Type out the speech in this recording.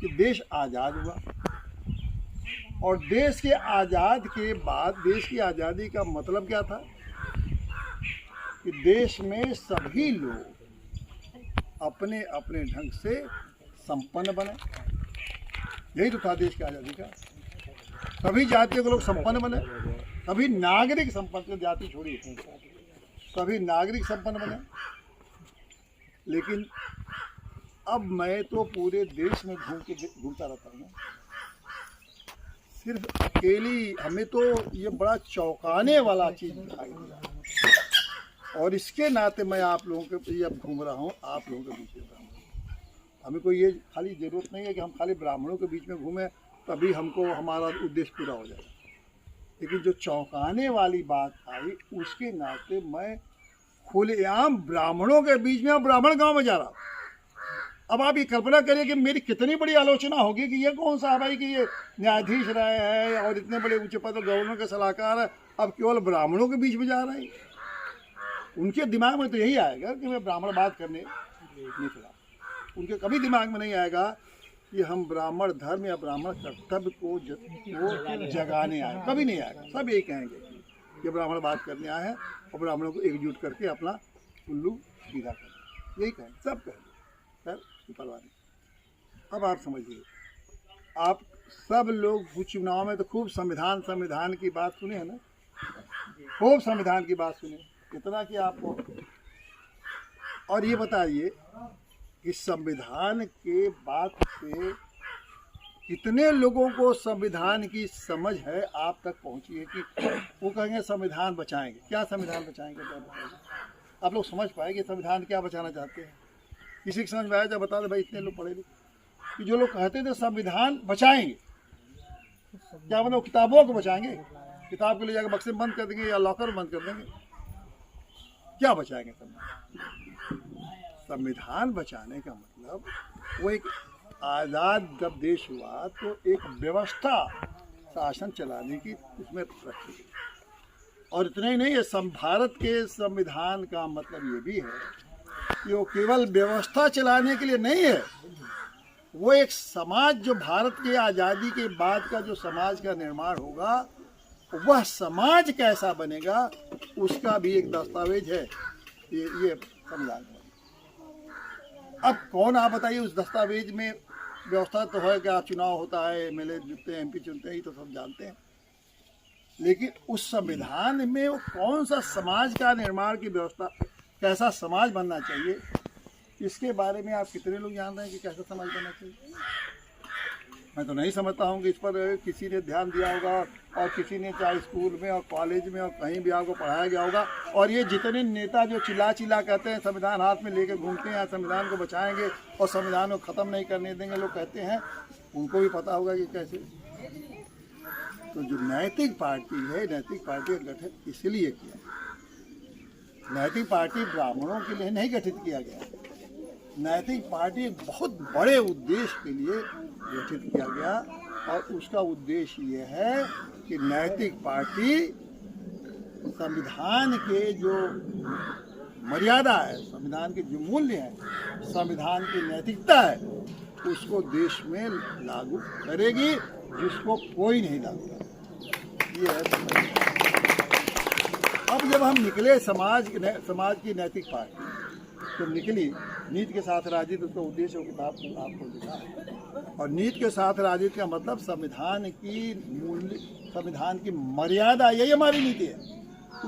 कि देश आज़ाद हुआ, और देश के आज़ाद के बाद देश की आज़ादी का मतलब क्या था कि देश में सभी लोग अपने अपने ढंग से संपन्न बने। यही तो था देश की आज़ादी का। सभी जातियों के लोग संपन्न बने, सभी नागरिक संपन्न, जाति छोड़िए, सभी नागरिक संपन्न बने। लेकिन अब मैं तो पूरे देश में घूमता रहता हूँ, सिर्फ अकेली हमें तो ये बड़ा चौंकाने वाला चीज़ दिखाई दिया, और इसके नाते मैं आप लोगों के अब घूम रहा हूँ, आप लोगों के बीच में रहा हूँ। हमें कोई ये खाली ज़रूरत नहीं है कि हम खाली ब्राह्मणों के बीच में घूमें तभी हमको हमारा उद्देश्य पूरा हो जाएगा। लेकिन जो चौंकाने वाली बात आई, उसके नाते मैं खुलेआम ब्राह्मणों के बीच में और ब्राह्मण गांव में जा रहा हूँ। अब आप ये कल्पना करिए कि मेरी कितनी बड़ी आलोचना होगी कि ये कौन सा है भाई कि ये न्यायाधीश रहे हैं और इतने बड़े ऊंचे पद गवर्नर के सलाहकार है, अब केवल ब्राह्मणों के बीच में जा रहे हैं। उनके दिमाग में तो यही आएगा कि मैं ब्राह्मण बात करने निकला। उनके कभी दिमाग में नहीं आएगा कि हम ब्राह्मण धर्म या ब्राह्मण कर्तव्य को जगाने आए, कभी नहीं आएगा। सब यही कहेंगे कि ब्राह्मण बात करने आए हैं और ब्राह्मणों को एकजुट करके अपना उल्लू सीधा करें, यही कहेंगे, सब कहेंगे। सर परवाह नहीं। अब आप समझिए, आप सब लोग चुनाव में तो खूब संविधान की बात सुने है ना, खूब संविधान की बात सुने, इतना कि आपको। और ये बताइए कि संविधान के बात से कितने लोगों को संविधान की समझ है आप तक पहुंची है कि वो कहेंगे संविधान बचाएंगे। क्या संविधान बचाएंगे? आप लोग समझ पाएंगे संविधान क्या बचाना चाहते हैं? किसी की समझ में आया? जब बता दे भाई, इतने लोग पढ़े लिखे कि जो लोग कहते थे संविधान बचाएंगे, क्या मतलब किताबों को बचाएंगे, किताब को ले जाकर बक्से में बंद कर देंगे या लॉकर में बंद कर देंगे? क्या बचाएंगे संविधान बचाने का मतलब वो एक आज़ाद जब देश हुआ तो एक व्यवस्था शासन चलाने की उसमें रखी गई। और इतना ही नहीं है, भारत के संविधान का मतलब ये भी है कि वो केवल व्यवस्था चलाने के लिए नहीं है, वो एक समाज, जो भारत की आज़ादी के बाद का जो समाज का निर्माण होगा, वह समाज कैसा बनेगा उसका भी एक दस्तावेज है ये संविधान। अब कौन, आप बताइए, उस दस्तावेज में व्यवस्था तो है कि आप चुनाव होता है, एमएलए चुनते हैं, एमपी चुनते हैं, ये तो सब जानते हैं। लेकिन उस संविधान में वो कौन सा समाज का निर्माण की व्यवस्था, कैसा समाज बनना चाहिए, इसके बारे में आप कितने लोग जान रहे हैं कि कैसा समाज बनना चाहिए? मैं तो नहीं समझता हूँ कि इस पर किसी ने ध्यान दिया होगा, और किसी ने चाहे स्कूल में और कॉलेज में और कहीं भी आपको पढ़ाया गया होगा। और ये जितने नेता जो चिल्ला कहते हैं संविधान हाथ में लेकर घूमते हैं, संविधान को बचाएंगे और संविधान को ख़त्म नहीं करने देंगे, लोग कहते हैं, उनको भी पता होगा कि कैसे। तो जो नैतिक पार्टी है, नैतिक पार्टी का गठन इसलिए किया। नैतिक पार्टी ब्राह्मणों के लिए नहीं गठित किया गया, नैतिक पार्टी एक बहुत बड़े उद्देश्य के लिए गठित किया गया, और उसका उद्देश्य ये है कि नैतिक पार्टी संविधान के जो मर्यादा है, संविधान के जो मूल्य हैं, संविधान की नैतिकता है, उसको देश में लागू करेगी, जिसको कोई नहीं लागू करेगा। ये है। अब जब हम निकले समाज की नैतिक पार्टी, तो निकली नीति के साथ राजनीति, उसका उद्देश्य वो किताब आपको लिखा है। और नीति के साथ राजनीति का मतलब संविधान की मूल्य, संविधान की मर्यादा, यही हमारी नीति है।